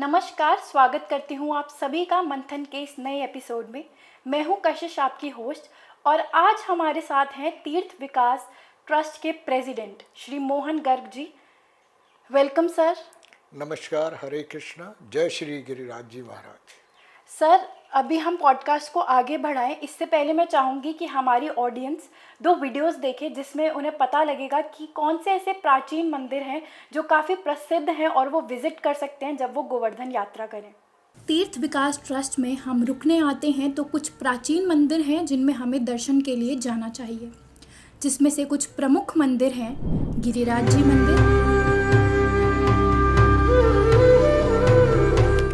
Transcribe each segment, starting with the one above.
नमस्कार, स्वागत करती हूँ आप सभी का मंथन के इस नए एपिसोड में। मैं हूँ कशिश, आपकी होस्ट, और आज हमारे साथ हैं तीर्थ विकास ट्रस्ट के president Shri Mohan Garg ji. Welcome sir. नमस्कार, हरे कृष्णा, जय श्री गिरिराज जी महाराज। सर, अभी हम पॉडकास्ट को आगे बढ़ाएं इससे पहले मैं चाहूँगी कि हमारी ऑडियंस 2 वीडियोस देखे जिसमें उन्हें पता लगेगा कि कौन से ऐसे प्राचीन मंदिर हैं जो काफ़ी प्रसिद्ध हैं और वो विज़िट कर सकते हैं जब वो गोवर्धन यात्रा करें। तीर्थ विकास ट्रस्ट में हम रुकने आते हैं तो कुछ प्राचीन मंदिर हैं जिनमें हमें दर्शन के लिए जाना चाहिए, जिसमें से कुछ प्रमुख मंदिर हैं गिरिराज जी मंदिर,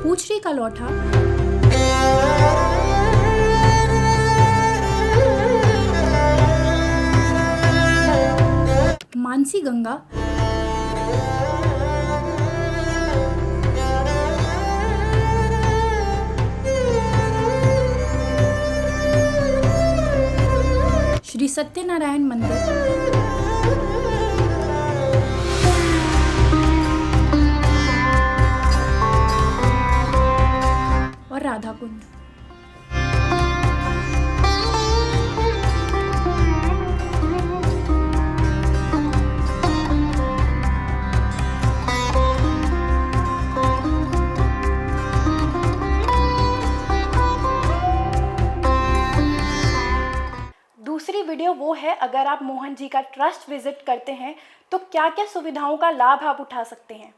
पूछरी का लौठा, मानसी गंगा, श्री सत्यनारायण मंदिर, और राधा कुंड। दूसरी वीडियो वो है, अगर आप मोहन जी का ट्रस्ट विजिट करते हैं तो क्या क्या सुविधाओं का लाभ आप उठा सकते हैं।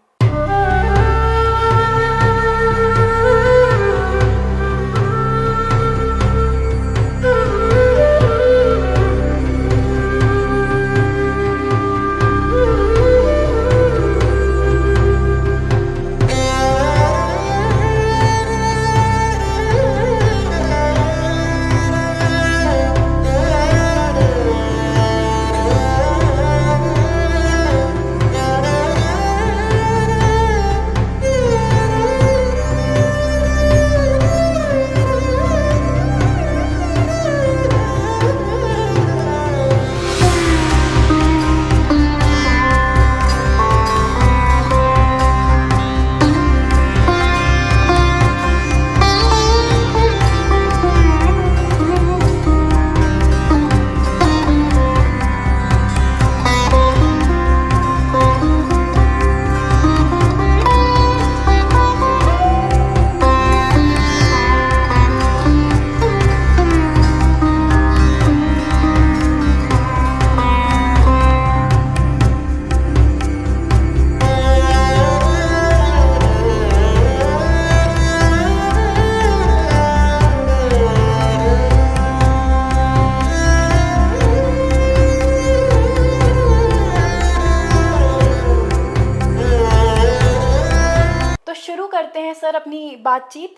करते हैं सर अपनी बातचीत।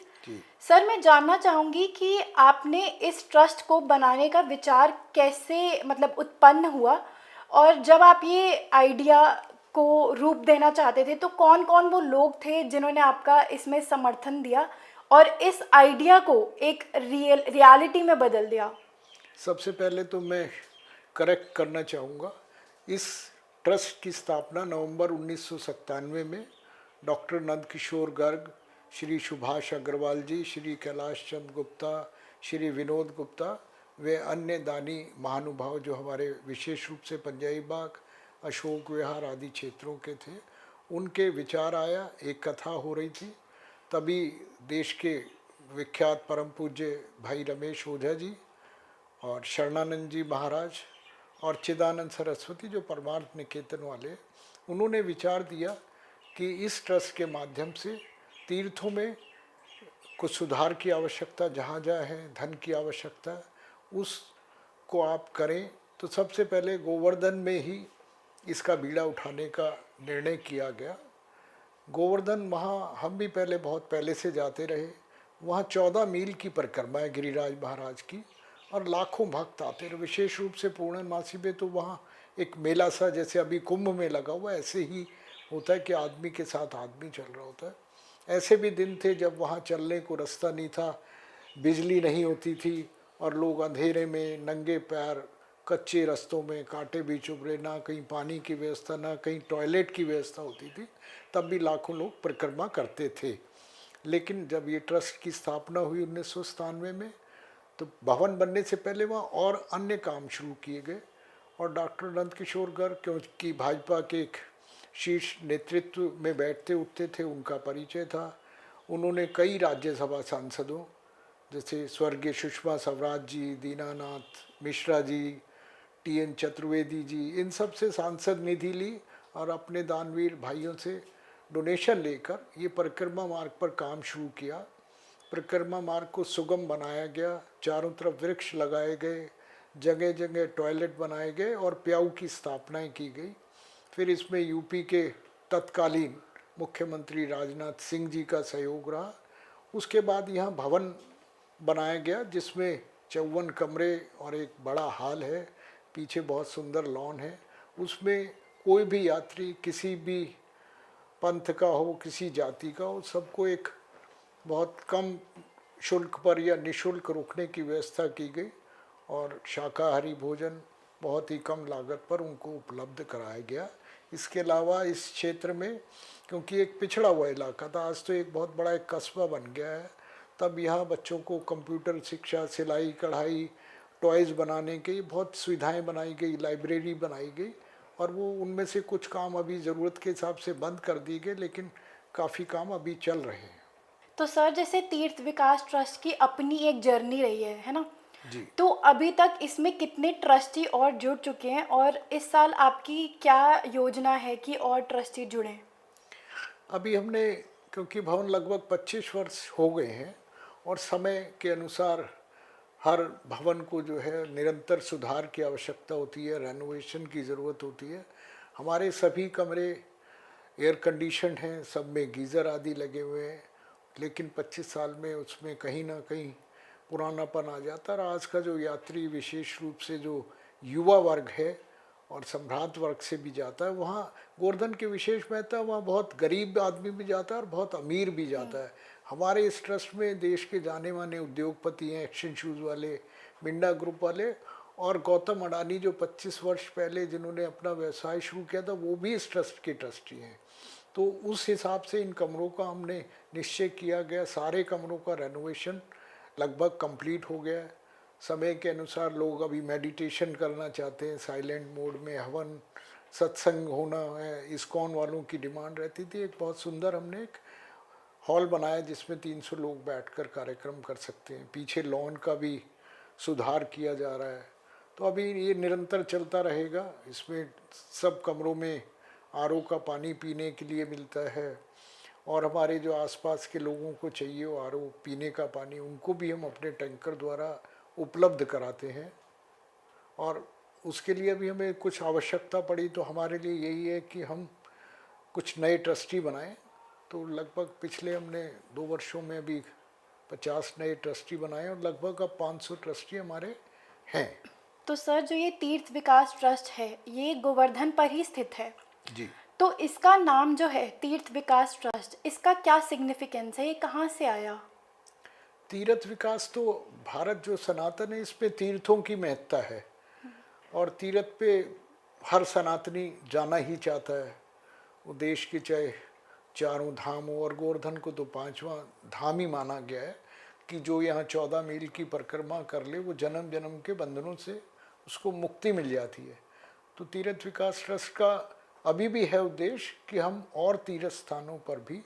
सर, मैं जानना चाहूँगी कि आपने इस ट्रस्ट को बनाने का विचार कैसे उत्पन्न हुआ, और जब आप ये आइडिया को रूप देना चाहते थे तो कौन कौन वो लोग थे जिन्होंने आपका इसमें समर्थन दिया और इस आइडिया को एक रियलिटी में बदल दिया। सबसे पहले तो मैं करेक्ट करना चाहूँगा, इस ट्रस्ट की स्थापना नवंबर 1997 में डॉक्टर नंदकिशोर गर्ग, श्री सुभाष अग्रवाल जी, श्री कैलाश चंद गुप्ता, श्री विनोद गुप्ता वे अन्य दानी महानुभाव जो हमारे विशेष रूप से पंजाई बाग, अशोक विहार आदि क्षेत्रों के थे, उनके विचार आया। एक कथा हो रही थी, तभी देश के विख्यात परम पूज्य भाई रमेश ओझा जी और शरणानंद जी महाराज और चिदानंद सरस्वती जो परमार्थ निकेतन वाले, उन्होंने विचार दिया कि इस ट्रस्ट के माध्यम से तीर्थों में कुछ सुधार की आवश्यकता जहाँ जहाँ है, धन की आवश्यकता, उसको आप करें। तो सबसे पहले गोवर्धन में ही इसका बीड़ा उठाने का निर्णय किया गया। गोवर्धन वहाँ हम भी पहले बहुत पहले से जाते रहे, वहाँ 14 मील की परिक्रमा है गिरिराज महाराज की, और लाखों भक्त आते रहे। विशेष रूप से पूर्णमासी में तो वहाँ एक मेला सा जैसे अभी कुंभ में लगा हुआ ऐसे ही होता है कि आदमी के साथ आदमी चल रहा होता है। ऐसे भी दिन थे जब वहाँ चलने को रास्ता नहीं था, बिजली नहीं होती थी और लोग अंधेरे में नंगे पैर कच्चे रास्तों में कांटे भी चुभ रहे, ना कहीं पानी की व्यवस्था ना कहीं टॉयलेट की व्यवस्था होती थी, तब भी लाखों लोग परिक्रमा करते थे। लेकिन जब ये ट्रस्ट की स्थापना हुई 1997 में, तो भवन बनने से पहले वहाँ और अन्य काम शुरू किए गए। और डॉक्टर नंदकिशोर गर्ग क्योंकि भाजपा के एक शीर्ष नेतृत्व में बैठते उठते थे, उनका परिचय था। उन्होंने कई राज्यसभा सांसदों जैसे स्वर्गीय सुषमा स्वराज जी, दीनानाथ मिश्रा जी, टी.एन. चतुर्वेदी जी, इन सब से सांसद निधि ली और अपने दानवीर भाइयों से डोनेशन लेकर ये परिक्रमा मार्ग पर काम शुरू किया। परिक्रमा मार्ग को सुगम बनाया गया, चारों तरफ वृक्ष लगाए गए, जगह जगह टॉयलेट बनाए गए और प्याऊ की स्थापनाएं की गई। फिर इसमें यूपी के तत्कालीन मुख्यमंत्री राजनाथ सिंह जी का सहयोग रहा। उसके बाद यहाँ भवन बनाया गया जिसमें 54 कमरे और एक बड़ा हॉल है, पीछे बहुत सुंदर लॉन है। उसमें कोई भी यात्री किसी भी पंथ का हो, किसी जाति का हो, सबको एक बहुत कम शुल्क पर या निःशुल्क रुकने की व्यवस्था की गई और शाकाहारी भोजन बहुत ही कम लागत पर उनको उपलब्ध कराया गया। इसके अलावा इस क्षेत्र में क्योंकि एक पिछड़ा हुआ इलाका था, आज तो एक बहुत बड़ा एक कस्बा बन गया है, तब यहाँ बच्चों को कंप्यूटर शिक्षा, सिलाई कढ़ाई, टॉयज़ बनाने की बहुत सुविधाएं बनाई गई, लाइब्रेरी बनाई गई। और वो उनमें से कुछ काम अभी ज़रूरत के हिसाब से बंद कर दिए गए, लेकिन काफ़ी काम अभी चल रहे हैं। तो सर जैसे तीर्थ विकास ट्रस्ट की अपनी एक जर्नी रही है ना? जी। तो अभी तक इसमें कितने ट्रस्टी और जुड़ चुके हैं और इस साल आपकी क्या योजना है कि और ट्रस्टी जुड़ें? अभी हमने क्योंकि भवन लगभग 25 वर्ष हो गए हैं और समय के अनुसार हर भवन को जो है निरंतर सुधार की आवश्यकता होती है, रेनोवेशन की ज़रूरत होती है। हमारे सभी कमरे एयर कंडीशनड हैं, सब में गीज़र आदि लगे हुए हैं, लेकिन 25 साल में उसमें कहीं ना कहीं पुरानापन आ जाता है। और आज का जो यात्री विशेष रूप से जो युवा वर्ग है और सम्भ्रांत वर्ग से भी जाता है, वहाँ गोवर्धन की विशेष महत्ता है। वहाँ बहुत गरीब आदमी भी जाता है और बहुत अमीर भी जाता है। हमारे इस ट्रस्ट में देश के जाने माने उद्योगपति हैं, एक्शन शूज़ वाले, मिंडा ग्रुप वाले, और गौतम अडानी जो 25 वर्ष पहले जिन्होंने अपना व्यवसाय शुरू किया था, वो भी इस ट्रस्ट के ट्रस्टी हैं। तो उस हिसाब से इन कमरों का हमने निश्चय किया गया। सारे कमरों का रेनोवेशन लगभग कंप्लीट हो गया है। समय के अनुसार लोग अभी मेडिटेशन करना चाहते हैं, साइलेंट मोड में हवन सत्संग होना है, इस्कॉन वालों की डिमांड रहती थी। एक बहुत सुंदर हमने एक हॉल बनाया जिसमें 300 लोग बैठकर कार्यक्रम कर सकते हैं। पीछे लॉन का भी सुधार किया जा रहा है। तो अभी ये निरंतर चलता रहेगा। इसमें सब कमरों में आरओ का पानी पीने के लिए मिलता है और हमारे जो आसपास के लोगों को चाहिए वो आरओ पीने का पानी, उनको भी हम अपने टैंकर द्वारा उपलब्ध कराते हैं। और उसके लिए भी हमें कुछ आवश्यकता पड़ी तो हमारे लिए यही है कि हम कुछ नए ट्रस्टी बनाएं। तो लगभग पिछले हमने 2 वर्षों में अभी 50 नए ट्रस्टी बनाए और लगभग अब 500 ट्रस्टी हमारे हैं। तो सर जो ये तीर्थ विकास ट्रस्ट है ये गोवर्धन पर ही स्थित है, जी। तो इसका नाम जो है तीर्थ विकास ट्रस्ट, इसका क्या सिग्निफिकेंस है, ये कहाँ से आया? तीर्थ विकास तो भारत जो सनातन है इसमें तीर्थों की महत्ता है और तीर्थ पे हर सनातनी जाना ही चाहता है। वो देश के चाहे चारों धाम हो, और गोवर्धन को तो 5वां धाम ही माना गया है कि जो यहाँ 14 मील की परिक्रमा कर ले वो जन्म जन्म के बंधनों से उसको मुक्ति मिल जाती है। तो तीर्थ विकास ट्रस्ट का अभी भी है उद्देश्य कि हम और तीर्थ स्थानों पर भी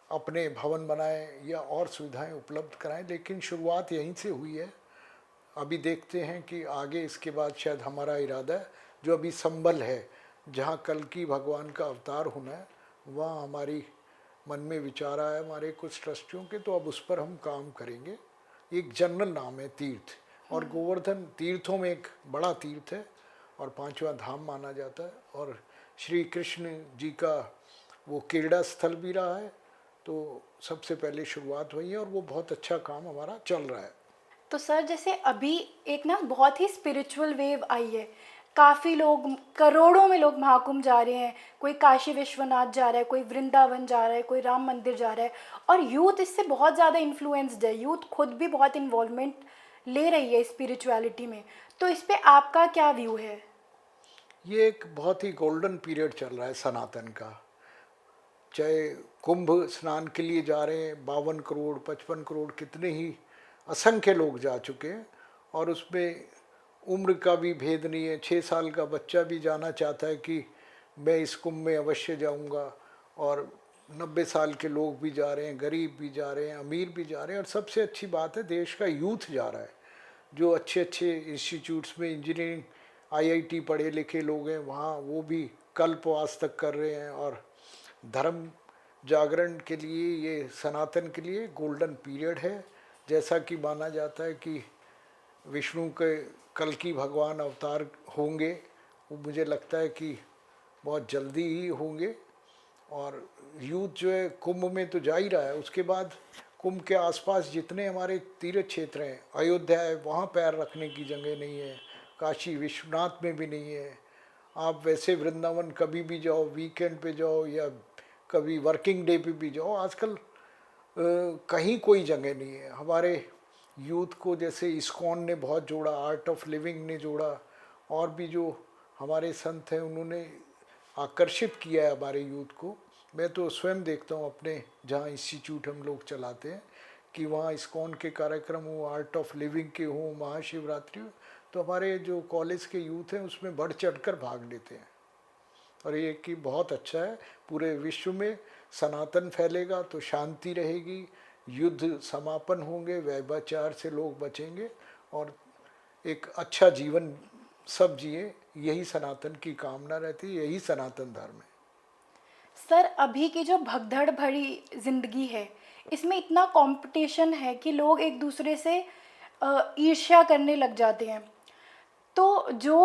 अपने भवन बनाएं या और सुविधाएं उपलब्ध कराएं, लेकिन शुरुआत यहीं से हुई है। अभी देखते हैं कि आगे इसके बाद शायद हमारा इरादा है जो अभी संबल है जहाँ कल्कि भगवान का अवतार होना है, वहाँ हमारी मन में विचार आया हमारे कुछ ट्रस्टियों के, तो अब उस पर हम काम करेंगे। एक जनरल नाम है तीर्थ, और गोवर्धन तीर्थों में एक बड़ा तीर्थ है और 5वां धाम माना जाता है और श्री कृष्ण जी का वो क्रीड़ा स्थल भी रहा है। तो सबसे पहले शुरुआत हुई है और वो बहुत अच्छा काम हमारा चल रहा है। तो सर जैसे अभी एक ना बहुत ही स्पिरिचुअल वेव आई है, काफ़ी लोग, करोड़ों में लोग महाकुंभ जा रहे हैं, कोई काशी विश्वनाथ जा रहा है, कोई वृंदावन जा रहा है, कोई राम मंदिर जा रहा है, और यूथ इससे बहुत ज़्यादा इन्फ्लुएंस्ड है। यूथ खुद भी बहुत इन्वॉल्वमेंट ले रही है स्पिरिचुअलिटी में। तो इस पे आपका क्या व्यू है? ये एक बहुत ही गोल्डन पीरियड चल रहा है सनातन का। चाहे कुंभ स्नान के लिए जा रहे हैं, 52 करोड़ 55 करोड़ कितने ही असंख्य लोग जा चुके हैं, और उसमें उम्र का भी भेद नहीं है। 6 साल का बच्चा भी जाना चाहता है कि मैं इस कुंभ में अवश्य जाऊंगा, और 90 साल के लोग भी जा रहे हैं, गरीब भी जा रहे हैं, अमीर भी जा रहे हैं। और सबसे अच्छी बात है, देश का यूथ जा रहा है, जो अच्छे अच्छे इंस्टीट्यूट्स में इंजीनियरिंग आईआईटी पढ़े लिखे लोग हैं वहाँ, वो भी कल्पवास तक कर रहे हैं। और धर्म जागरण के लिए, ये सनातन के लिए गोल्डन पीरियड है। जैसा कि माना जाता है कि विष्णु के कल्कि भगवान अवतार होंगे, वो मुझे लगता है कि बहुत जल्दी ही होंगे। और यूथ जो है कुंभ में तो जा ही रहा है, उसके बाद कुंभ के आसपास जितने हमारे तीर्थ क्षेत्र हैं, अयोध्या है, वहाँ पैर रखने की जगह नहीं है, काशी विश्वनाथ में भी नहीं है। आप वैसे वृंदावन कभी भी जाओ, वीकेंड पे जाओ या कभी वर्किंग डे पे भी जाओ, आजकल कहीं कोई जगह नहीं है। हमारे यूथ को जैसे इस्कॉन ने बहुत जोड़ा, आर्ट ऑफ लिविंग ने जोड़ा, और भी जो हमारे संत हैं उन्होंने आकर्षित किया है हमारे यूथ को। मैं तो स्वयं देखता हूँ अपने जहाँ इंस्टीट्यूट हम लोग चलाते हैं कि वहाँ इस्कॉन के कार्यक्रम हो, आर्ट ऑफ लिविंग के हों, महाशिवरात्रि हो, तो हमारे जो कॉलेज के यूथ हैं उसमें बढ़ चढ़कर भाग लेते हैं। और ये कि बहुत अच्छा है, पूरे विश्व में सनातन फैलेगा तो शांति रहेगी, युद्ध समापन होंगे, व्यभिचार से लोग बचेंगे, और एक अच्छा जीवन सब जिए, यही सनातन की कामना रहती है, यही सनातन धर्म है। सर, अभी की जो भगदड़ भरी ज़िंदगी है, इसमें इतना कंपटीशन है कि लोग एक दूसरे से ईर्ष्या करने लग जाते हैं। तो जो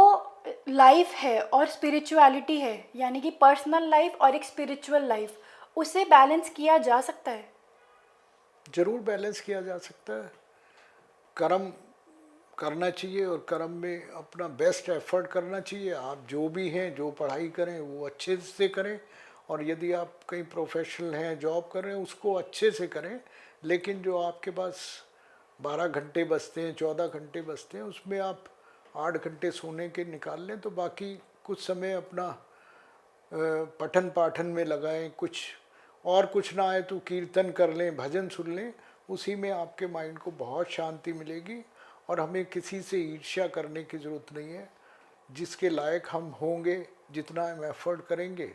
लाइफ है और स्पिरिचुअलिटी है, यानी कि पर्सनल लाइफ और एक स्पिरिचुअल लाइफ, उसे बैलेंस किया जा सकता है? जरूर बैलेंस किया जा सकता है। कर्म करना चाहिए और कर्म में अपना बेस्ट एफर्ट करना चाहिए। आप जो भी हैं, जो पढ़ाई करें वो अच्छे से करें, और यदि आप कहीं प्रोफेशनल हैं, जॉब कर रहे हैं, उसको अच्छे से करें। लेकिन जो आपके पास 12 घंटे बचते हैं, 14 घंटे बचते हैं, उसमें आप 8 घंटे सोने के निकाल लें, तो बाकी कुछ समय अपना पठन पाठन में लगाएं, कुछ और कुछ ना आए तो कीर्तन कर लें, भजन सुन लें। उसी में आपके माइंड को बहुत शांति मिलेगी, और हमें किसी से ईर्ष्या करने की ज़रूरत नहीं है। जिसके लायक हम होंगे, जितना हम एफर्ट करेंगे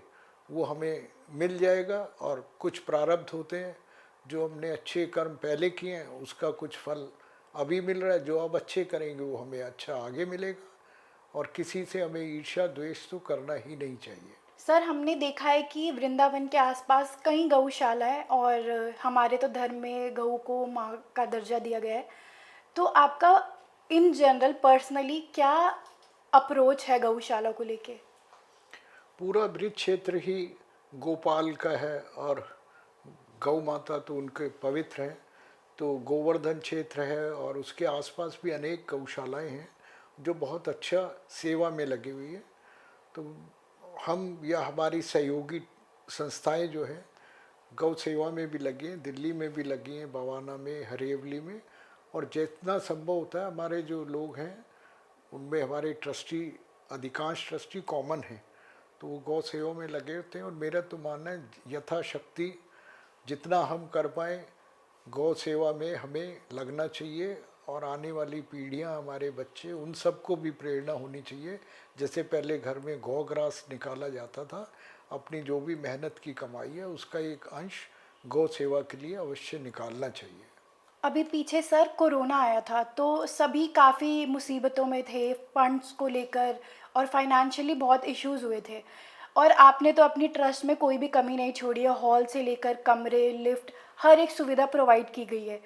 वो हमें मिल जाएगा। और कुछ प्रारब्ध होते हैं, जो हमने अच्छे कर्म पहले किए हैं उसका कुछ फल अभी मिल रहा है, जो अब अच्छे करेंगे वो हमें अच्छा आगे मिलेगा। और किसी से हमें ईर्ष्या द्वेष तो करना ही नहीं चाहिए। सर, हमने देखा है कि वृंदावन के आसपास कई गौशाला है, और हमारे तो धर्म में गऊ को माँ का दर्जा दिया गया है। तो आपका इन जनरल पर्सनली क्या अप्रोच है गौशाला को लेके? पूरा ब्रिज क्षेत्र ही गोपाल का है, और गौ माता तो उनके पवित्र हैं। तो गोवर्धन क्षेत्र है, और उसके आसपास भी अनेक गौशालाएं हैं जो बहुत अच्छा सेवा में लगी हुई है। तो हम या हमारी सहयोगी संस्थाएं जो है गौ सेवा में भी लगी हैं, दिल्ली में भी लगी हैं, बवाना में, हरेवली में। और जितना संभव होता है, हमारे जो लोग हैं उनमें हमारे ट्रस्टी, अधिकांश ट्रस्टी कॉमन हैं, तो वो गौ सेवा में लगे होते हैं। और मेरा तो मानना है यथाशक्ति जितना हम कर पाएँ गौ सेवा में हमें लगना चाहिए। और आने वाली पीढ़ियां, हमारे बच्चे, उन सबको भी प्रेरणा होनी चाहिए। जैसे पहले घर में गौग्रास निकाला जाता था, अपनी जो भी मेहनत की कमाई है उसका एक अंश गौ सेवा के लिए अवश्य निकालना चाहिए। अभी पीछे सर कोरोना आया था, तो सभी काफ़ी मुसीबतों में थे फंड्स को लेकर, और फाइनेंशियली बहुत इश्यूज हुए थे। और आपने तो अपनी ट्रस्ट में कोई भी कमी नहीं छोड़ी है, हॉल से लेकर कमरे, लिफ्ट, हर एक सुविधा प्रोवाइड की गई है।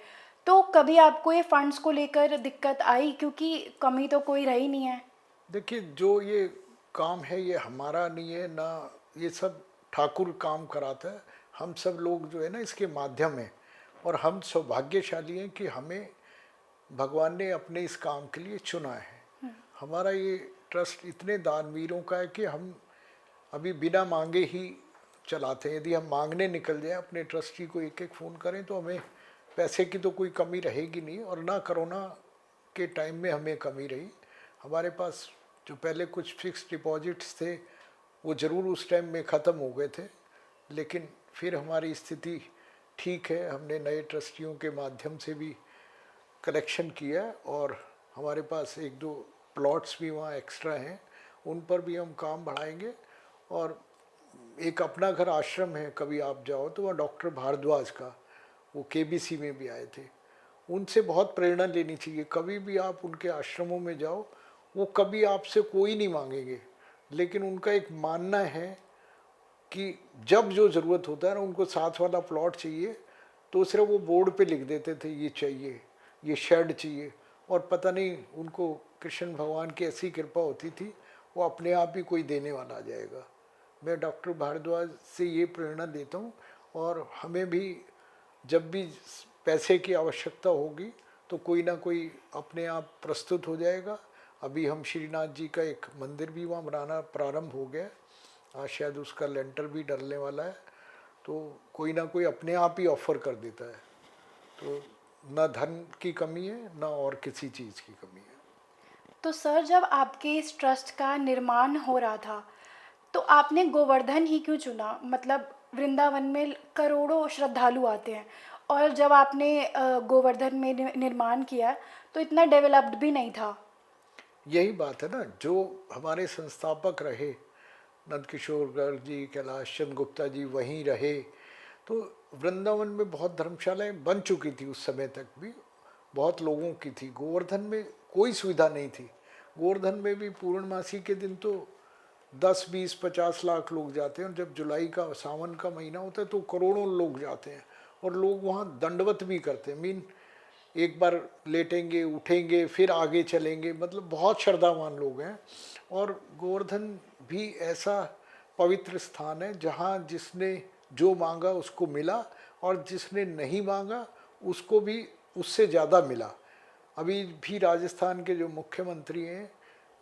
तो कभी आपको ये फंड्स को लेकर दिक्कत आई, क्योंकि कमी तो कोई रही नहीं है? देखिए, जो ये काम है ये हमारा नहीं है ना, ये सब ठाकुर काम कराता है। हम सब लोग जो है ना इसके माध्यम हैं, और हम सौभाग्यशाली हैं कि हमें भगवान ने अपने इस काम के लिए चुना है। हमारा ये ट्रस्ट इतने दानवीरों का है कि हम अभी बिना मांगे ही चलाते हैं। यदि हम मांगने निकल जाएं, अपने ट्रस्टी को एक एक फ़ोन करें, तो हमें पैसे की तो कोई कमी रहेगी नहीं, और ना कोरोना के टाइम में हमें कमी रही। हमारे पास जो पहले कुछ फिक्स डिपॉजिट्स थे वो ज़रूर उस टाइम में ख़त्म हो गए थे, लेकिन फिर हमारी स्थिति ठीक है, हमने नए ट्रस्टियों के माध्यम से भी कलेक्शन किया और हमारे पास एक दो प्लॉट्स भी वहाँ एक्स्ट्रा हैं, उन पर भी हम काम बढ़ाएंगे। और एक अपना घर आश्रम है, कभी आप जाओ तो वहाँ डॉक्टर भारद्वाज का, वो केबीसी में भी आए थे, उनसे बहुत प्रेरणा लेनी चाहिए। कभी भी आप उनके आश्रमों में जाओ, वो कभी आपसे कोई नहीं मांगेंगे, लेकिन उनका एक मानना है कि जब जो ज़रूरत होता है ना, उनको साथ वाला प्लॉट चाहिए तो सिर्फ वो बोर्ड पे लिख देते थे ये चाहिए, ये शेड चाहिए, और पता नहीं उनको कृष्ण भगवान की ऐसी कृपा होती थी, वो अपने आप ही कोई देने वाला आ जाएगा। मैं डॉक्टर भारद्वाज से ये प्रेरणा लेता हूँ, और हमें भी जब भी पैसे की आवश्यकता होगी तो कोई ना कोई अपने आप प्रस्तुत हो जाएगा। अभी हम श्रीनाथ जी का एक मंदिर भी वहाँ बनाना प्रारंभ हो गया, आज शायद उसका लेंटर भी डलने वाला है, तो कोई ना कोई अपने आप ही ऑफर कर देता है। तो ना धन की कमी है, ना और किसी चीज़ की कमी है। तो सर, जब आपके इस ट्रस्ट का निर्माण हो रहा था तो आपने गोवर्धन ही क्यों चुना? मतलब वृंदावन में करोड़ों श्रद्धालु आते हैं, और जब आपने गोवर्धन में निर्माण किया तो इतना डेवलप्ड भी नहीं था। यही बात है ना, जो हमारे संस्थापक रहे नंदकिशोर गर्ग जी, कैलाश चंद गुप्ता जी वहीं रहे, तो वृंदावन में बहुत धर्मशालाएं बन चुकी थी उस समय तक भी, बहुत लोगों की थी। गोवर्धन में कोई सुविधा नहीं थी। गोवर्धन में भी पूर्णमासी के दिन तो 10, 20, 50 लाख लोग जाते हैं, और जब जुलाई का सावन का महीना होता है तो करोड़ों लोग जाते हैं, और लोग वहाँ दंडवत भी करते हैं। मीन एक बार लेटेंगे, उठेंगे, फिर आगे चलेंगे, मतलब बहुत श्रद्धावान लोग हैं। और गोवर्धन भी ऐसा पवित्र स्थान है जहाँ जिसने जो मांगा उसको मिला, और जिसने नहीं मांगा उसको भी उससे ज़्यादा मिला। अभी भी राजस्थान के जो मुख्यमंत्री हैं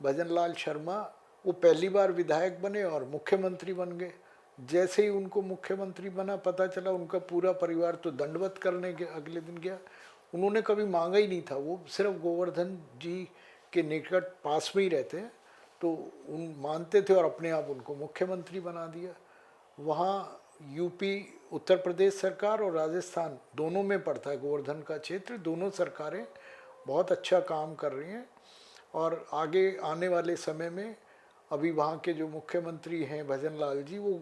भजन लाल शर्मा, वो पहली बार विधायक बने और मुख्यमंत्री बन गए। जैसे ही उनको मुख्यमंत्री बना, पता चला उनका पूरा परिवार तो दंडवत करने के अगले दिन गया। उन्होंने कभी मांगा ही नहीं था, वो सिर्फ गोवर्धन जी के निकट पास में ही रहते हैं, तो उन मानते थे और अपने आप उनको मुख्यमंत्री बना दिया। वहाँ यूपी, उत्तर प्रदेश सरकार और राजस्थान दोनों में पड़ता है गोवर्धन का क्षेत्र। दोनों सरकारें बहुत अच्छा काम कर रही हैं, और आगे आने वाले समय में अभी वहाँ के जो मुख्यमंत्री हैं भजन लाल जी, वो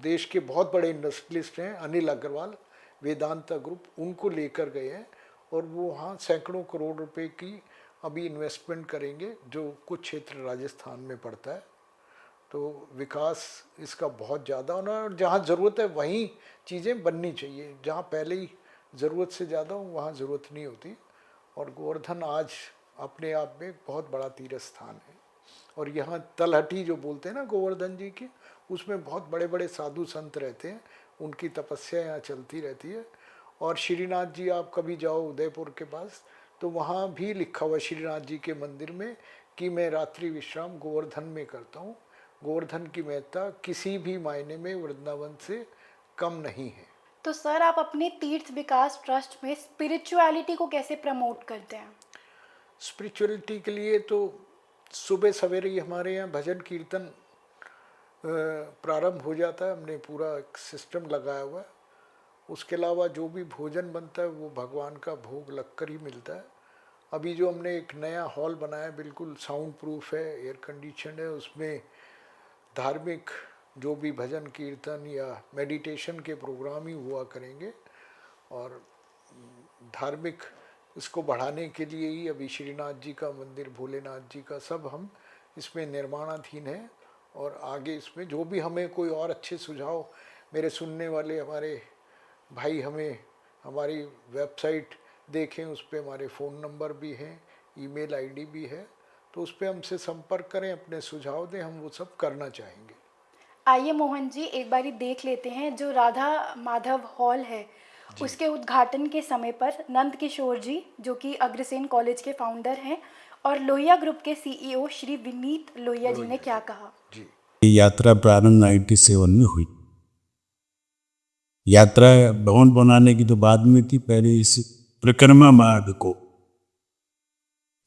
देश के बहुत बड़े इंडस्ट्रियलिस्ट हैं, अनिल अग्रवाल, वेदांता ग्रुप, उनको लेकर गए हैं, और वो वहाँ सैकड़ों करोड़ रुपए की अभी इन्वेस्टमेंट करेंगे, जो कुछ क्षेत्र राजस्थान में पड़ता है। तो विकास इसका बहुत ज़्यादा होना है, और जहाँ ज़रूरत है वहीं चीज़ें बननी चाहिए। जहाँ पहले ही ज़रूरत से ज़्यादा हो वहाँ ज़रूरत नहीं होती। और गोवर्धन आज अपने आप में बहुत बड़ा तीर्थ स्थान है। और यहाँ तलहटी जो बोलते हैं ना गोवर्धन जी की, उसमें बहुत बड़े बड़े साधु संत रहते हैं, उनकी तपस्या यहाँ चलती रहती है। और श्रीनाथ जी आप कभी जाओ उदयपुर के पास, तो वहाँ भी लिखा हुआ श्रीनाथ जी के मंदिर में कि मैं रात्रि विश्राम गोवर्धन में करता हूँ। गोवर्धन की महत्ता किसी भी मायने में वृंदावन से कम नहीं है। तो सर, आप अपने तीर्थ विकास ट्रस्ट में स्पिरिचुअलिटी को कैसे प्रमोट करते हैं? स्पिरिचुअलिटी के लिए तो सुबह सवेरे ही हमारे यहाँ भजन कीर्तन प्रारंभ हो जाता है। हमने पूरा एक सिस्टम लगाया हुआ है। उसके अलावा जो भी भोजन बनता है वो भगवान का भोग लगकर ही मिलता है। अभी जो हमने एक नया हॉल बनाया, बिल्कुल साउंड प्रूफ है, एयर कंडीशन है, उसमें धार्मिक जो भी भजन कीर्तन या मेडिटेशन के प्रोग्राम ही हुआ करेंगे। और धार्मिक इसको बढ़ाने के लिए ही अभी श्रीनाथ जी का मंदिर, भोलेनाथ जी का, सब हम इसमें निर्माणाधीन है। और आगे इसमें जो भी हमें कोई और अच्छे सुझाव, मेरे सुनने वाले हमारे भाई हमें हमारी वेबसाइट देखें, उस पर हमारे फ़ोन नंबर भी हैं, ईमेल आईडी भी है, तो उस पर हमसे संपर्क करें, अपने सुझाव दें, हम वो सब करना चाहेंगे। आइए मोहन जी, एक बारी देख लेते हैं जो राधा माधव हॉल है उसके उद्घाटन के समय पर नंद किशोर जी, जो कि अग्रसेन कॉलेज के फाउंडर हैं, और लोहिया ग्रुप के सीईओ श्री विनीत लोहिया जी ने क्या कहा। जी, ये यात्रा प्रारंभ 97 में हुई। यात्रा भवन बनाने की तो बाद में थी, पहले इस परिक्रमा मार्ग को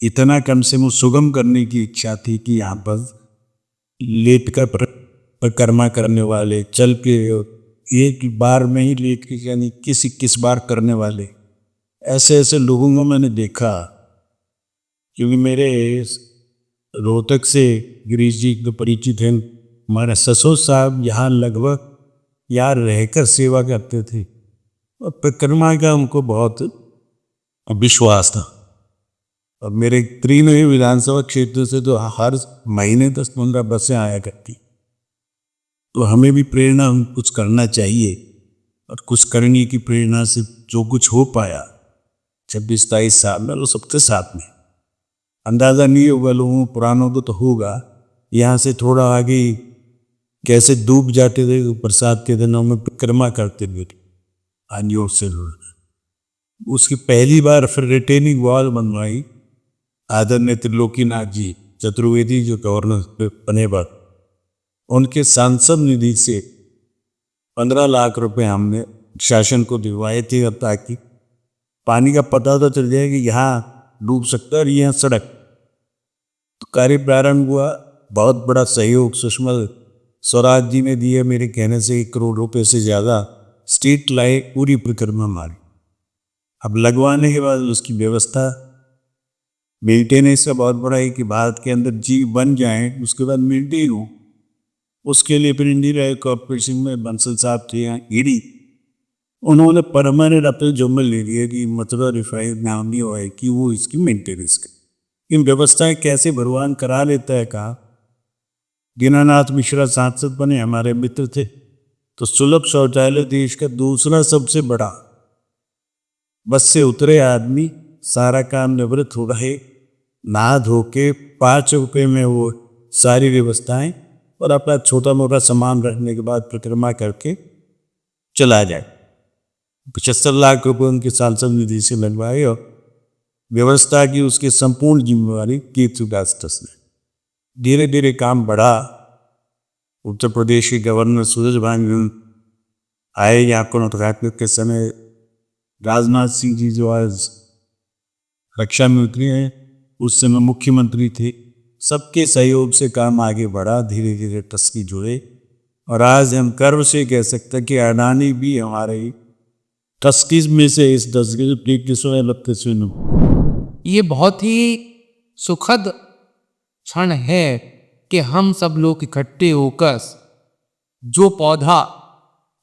इतना कम से कम सुगम करने की इच्छा थी कि यहाँ पर लेट कर परिक्रमा करने वाले, चल के एक बार में ही लेट के यानी किस बार करने वाले ऐसे ऐसे लोगों को मैंने देखा। क्योंकि मेरे रोहतक से गिरीश जी तो परिचित हैं, हमारे ससुर साहब यहाँ लगभग यहाँ रहकर सेवा करते थे और परिक्रमा का उनको बहुत विश्वास था। और मेरे तीनों ही विधानसभा क्षेत्र से तो हर महीने 10-15 बसें आया करती। तो हमें भी प्रेरणा कुछ करना चाहिए और कुछ करने की प्रेरणा से जो कुछ हो पाया 26-27 साल में, वो सबके साथ में अंदाज़ा नहीं होगा लोगों पुरानों को तो होगा। यहाँ से थोड़ा आगे कैसे डूब जाते थे बरसात के दिनों में परिक्रमा करते थे आनियों से। उसकी पहली बार फिर रिटेनिंग वॉल बनवाई आदरणीय त्रिलोकीनाथ जी चतुर्वेदी जो गवर्नर बने बाद, उनके सांसद निधि से 15 लाख रुपए हमने शासन को दिलवाए थे ताकि पानी का पता तो चल जाए कि यहाँ डूब सकता है और यहाँ सड़क। तो कार्य प्रारंभ हुआ, बहुत बड़ा सहयोग सुषमा स्वराज जी ने दिया। मेरे कहने से 1 करोड़ रुपए से ज़्यादा स्ट्रीट लाइट पूरी परिक्रमा मारी। अब लगवाने के बाद उसकी व्यवस्था मेंटेनेंस का बहुत बड़ा है कि भारत के अंदर जी बन जाए उसके बाद मेंटेन हो। उसके लिए फिर इंडियन ऑयल कॉर्पोरेशन में बंसल साहब थे यहाँ ईडी, उन्होंने परमानेंट अपने जुम्मे ले लिया कि मथुरा रिफाइनरी नाम नहीं हुआ है कि वो इसकी मेंटेनेंस करे। इन व्यवस्थाएं कैसे भगवान करा लेता है कहा। दीनानाथ मिश्रा सांसद बने, हमारे मित्र थे। तो सुलभ शौचालय देश का दूसरा सबसे बड़ा, बस से उतरे आदमी सारा काम निवृत्त हो रहे, नहा धो के 5 रुपये में वो सारी व्यवस्थाएं और अपना छोटा मोटा सामान रखने के बाद परिक्रमा करके चला जाए। 75 लाख रुपए उनके सांसद निधि से लगवाए और व्यवस्था की उसकी संपूर्ण जिम्मेवारी कीर्तिदास ट्रस्ट ने। धीरे धीरे काम बढ़ा। उत्तर प्रदेश के गवर्नर सूरज भान आए यहाँ को उद्घाटन के समय, राजनाथ सिंह जी जो आज रक्षा मंत्री हैं उस समय मुख्यमंत्री थे। सबके सहयोग से काम आगे बढ़ा, धीरे धीरे ट्रस्टी जुड़े और आज हम गर्व से कह सकते हैं कि अडानी भी हमारे ट्रस्टीज में से इस 10 लगते सुनो। ये बहुत ही सुखद क्षण है कि हम सब लोग इकट्ठे होकर जो पौधा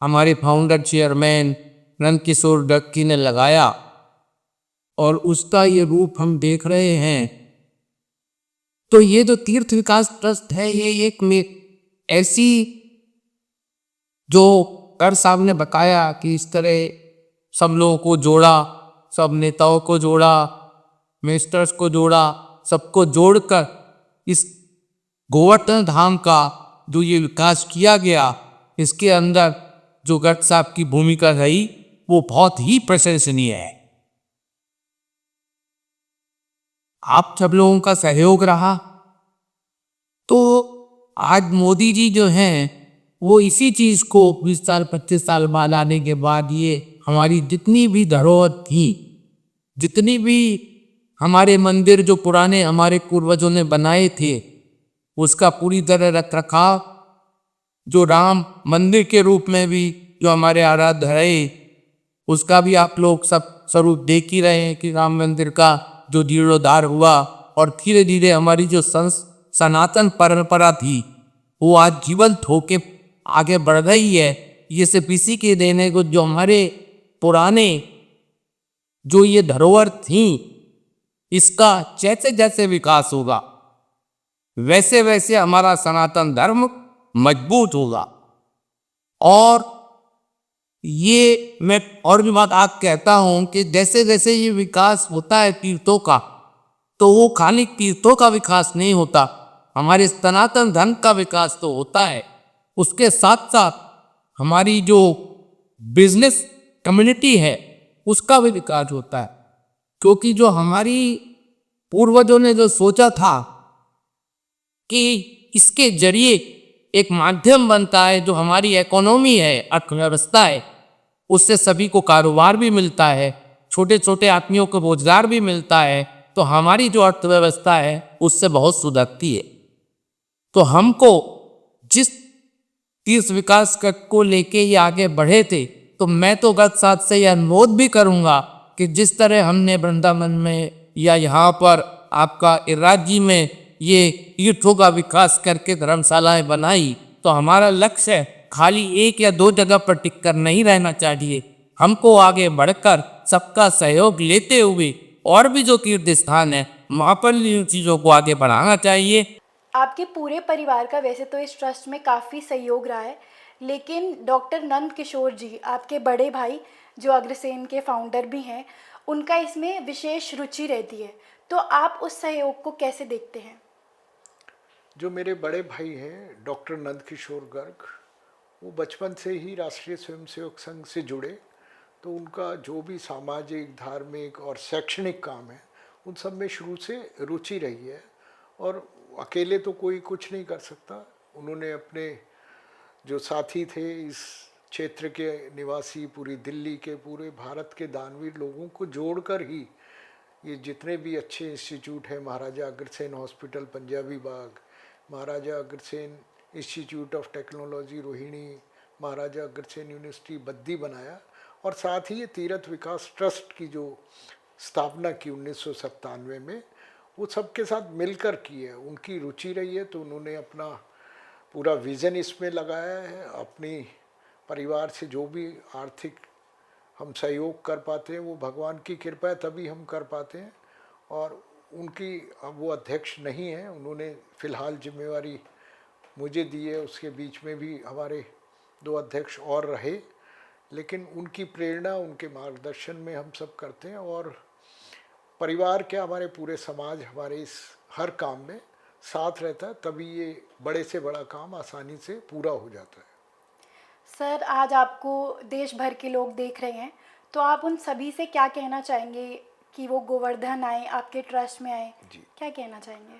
हमारे फाउंडर चेयरमैन नंदकिशोर डक्की ने लगाया और उसका ये रूप हम देख रहे हैं। तो ये जो तीर्थ विकास ट्रस्ट है ये एक में ऐसी जो कर साहब ने बताया कि इस तरह सब लोगों को जोड़ा, सब नेताओं को जोड़ा, मिनिस्टर्स को जोड़ा, सबको जोड़कर इस गोवर्धन धाम का जो ये विकास किया गया, इसके अंदर जो गर्ग साहब की भूमिका रही वो बहुत ही प्रशंसनीय है। आप सब लोगों का सहयोग रहा तो आज मोदी जी जो हैं वो इसी चीज को 20 साल 25 साल बाद आने के बाद ये हमारी जितनी भी धरोहर थी, जितनी भी हमारे मंदिर जो पुराने हमारे पूर्वजों ने बनाए थे उसका पूरी तरह रख रखाव, जो राम मंदिर के रूप में भी जो हमारे आराध्य रहे उसका भी आप लोग सब स्वरूप देख ही रहे हैं कि राम मंदिर का जो जीर्णोद्धार हुआ और धीरे धीरे हमारी जो सनातन परंपरा थी वो आज जीवंत होके आगे बढ़ रही है। ये सिर्फ इसी के देने को जो हमारे पुराने जो ये धरोहर थी इसका जैसे जैसे विकास होगा वैसे वैसे हमारा सनातन धर्म मजबूत होगा। और ये मैं और भी बात आप कहता हूं कि जैसे जैसे ये विकास होता है तीर्थों का, तो वो खाली तीर्थों का विकास नहीं होता, हमारे सनातन धर्म का विकास तो होता है। उसके साथ साथ हमारी जो बिजनेस कम्युनिटी है उसका भी विकास होता है, क्योंकि जो हमारी पूर्वजों ने जो सोचा था कि इसके जरिए एक माध्यम बनता है, जो हमारी इकोनॉमी है, अर्थव्यवस्था है, उससे सभी को कारोबार भी मिलता है, छोटे छोटे आदमियों को रोजगार भी मिलता है, तो हमारी जो अर्थव्यवस्था है उससे बहुत सुधरती है। तो हमको जिस तीर्थ विकास को लेके ये आगे बढ़े थे, तो मैं तो गत साथ से यह अनुरोध भी करूंगा कि जिस तरह हमने वृंदावन में या यहाँ पर आपका राज्य में ये तीर्थों का विकास करके धर्मशालाएं बनाई, तो हमारा लक्ष्य खाली एक या दो जगह पर टिक कर नहीं रहना चाहिए। हमको आगे बढ़कर सबका सहयोग लेते हुए और भी जो तीर्थ स्थान है वहाँ पर इन चीज़ों को आगे बढ़ाना चाहिए। आपके पूरे परिवार का वैसे तो इस ट्रस्ट में काफ़ी सहयोग रहा है, लेकिन डॉक्टर नंद किशोर जी, आपके बड़े भाई जो अग्रसेन के फाउंडर भी हैं, उनका इसमें विशेष रुचि रहती है, तो आप उस सहयोग को कैसे देखते हैं? जो मेरे बड़े भाई हैं डॉक्टर नंद किशोर गर्ग, वो बचपन से ही राष्ट्रीय स्वयंसेवक संघ से जुड़े, तो उनका जो भी सामाजिक, धार्मिक और शैक्षणिक काम है उन सब में शुरू से रुचि रही है। और अकेले तो कोई कुछ नहीं कर सकता। उन्होंने अपने जो साथी थे इस क्षेत्र के निवासी, पूरी दिल्ली के, पूरे भारत के दानवीर लोगों को जोड़कर ही ये जितने भी अच्छे इंस्टीट्यूट हैं, Maharaja Agrasen hospital Punjabi Bagh, Maharaja Agrasen institute of technology Rohini, Maharaja Agrasen university Baddi बनाया। और साथ ही ये तीर्थ विकास ट्रस्ट की जो स्थापना की 1997 में, वो सबके साथ मिलकर की है। उनकी रुचि रही है तो उन्होंने अपना पूरा विज़न इसमें लगाया है। अपनी परिवार से जो भी आर्थिक हम सहयोग कर पाते हैं वो भगवान की कृपा है, तभी हम कर पाते हैं। और उनकी अब वो अध्यक्ष नहीं है, उन्होंने फ़िलहाल जिम्मेवारी मुझे दी है। उसके बीच में भी हमारे 2 अध्यक्ष और रहे, लेकिन उनकी प्रेरणा, उनके मार्गदर्शन में हम सब करते हैं। और परिवार क्या, हमारे पूरे समाज हमारे इस हर काम में साथ रहता है, तभी ये बड़े से बड़ा काम आसानी से पूरा हो जाता है। सर, आज आपको देश भर के लोग देख रहे हैं, तो आप उन सभी से क्या कहना चाहेंगे कि वो गोवर्धन आए, आपके ट्रस्ट में आए? जी, क्या कहना चाहेंगे?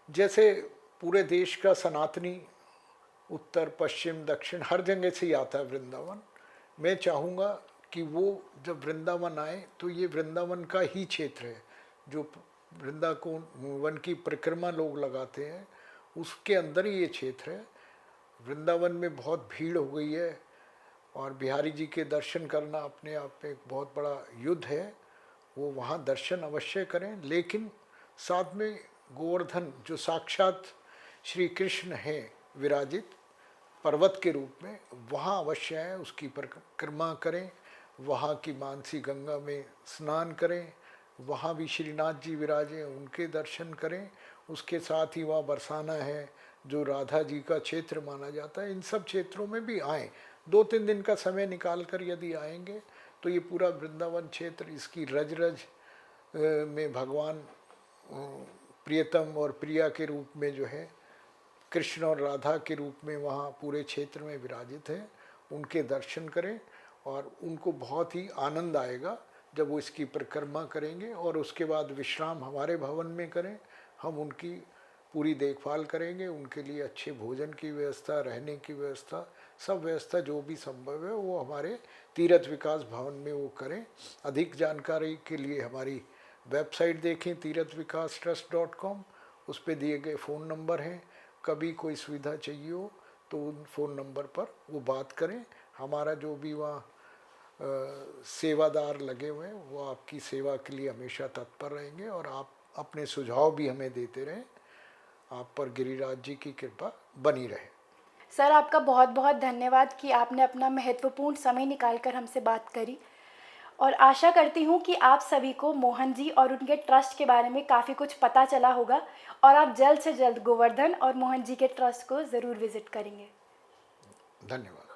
जैसे पूरे देश का सनातनी उत्तर, पश्चिम, दक्षिण हर जगह से ही आता है वृंदावन। मैं चाहूँगा कि वो जब वृंदावन आए तो ये वृंदावन का ही क्षेत्र है। जो वृंदावन की परिक्रमा लोग लगाते हैं उसके अंदर ही ये क्षेत्र है। वृंदावन में बहुत भीड़ हो गई है और बिहारी जी के दर्शन करना अपने आप में एक बहुत बड़ा युद्ध है। वो वहाँ दर्शन अवश्य करें, लेकिन साथ में गोवर्धन जो साक्षात श्री कृष्ण हैं विराजित पर्वत के रूप में, वहाँ अवश्य है, उसकी परिक्रमा करें, वहाँ की मानसी गंगा में स्नान करें, वहाँ भी श्रीनाथ जी विराजे, उनके दर्शन करें। उसके साथ ही वहाँ बरसाना है जो राधा जी का क्षेत्र माना जाता है। इन सब क्षेत्रों में भी आएँ, 2-3 दिन का समय निकाल कर यदि आएंगे तो ये पूरा वृंदावन क्षेत्र, इसकी रज रज में भगवान प्रियतम और प्रिया के रूप में जो है कृष्ण और राधा के रूप में वहाँ पूरे क्षेत्र में विराजित हैं। उनके दर्शन करें और उनको बहुत ही आनंद आएगा जब वो इसकी परिक्रमा करेंगे। और उसके बाद विश्राम हमारे भवन में करें, हम उनकी पूरी देखभाल करेंगे, उनके लिए अच्छे भोजन की व्यवस्था, रहने की व्यवस्था, सब व्यवस्था जो भी संभव है वो हमारे तीर्थ विकास भवन में वो करें। अधिक जानकारी के लिए हमारी वेबसाइट देखें tirthvikastrust.com, उस पर दिए गए फ़ोन नंबर हैं। कभी कोई सुविधा चाहिए हो तो उन फ़ोन नंबर पर वो बात करें। हमारा जो भी वहाँ सेवादार लगे हुए हैं वो आपकी सेवा के लिए हमेशा तत्पर रहेंगे और आप अपने सुझाव भी हमें देते रहें। आप पर गिरिराज जी की कृपा बनी रहे। सर, आपका बहुत बहुत धन्यवाद कि आपने अपना महत्वपूर्ण समय निकालकर हमसे बात करी, और आशा करती हूँ कि आप सभी को मोहन जी और उनके ट्रस्ट के बारे में काफ़ी कुछ पता चला होगा और आप जल्द से जल्द गोवर्धन और मोहन जी के ट्रस्ट को ज़रूर विज़िट करेंगे। धन्यवाद।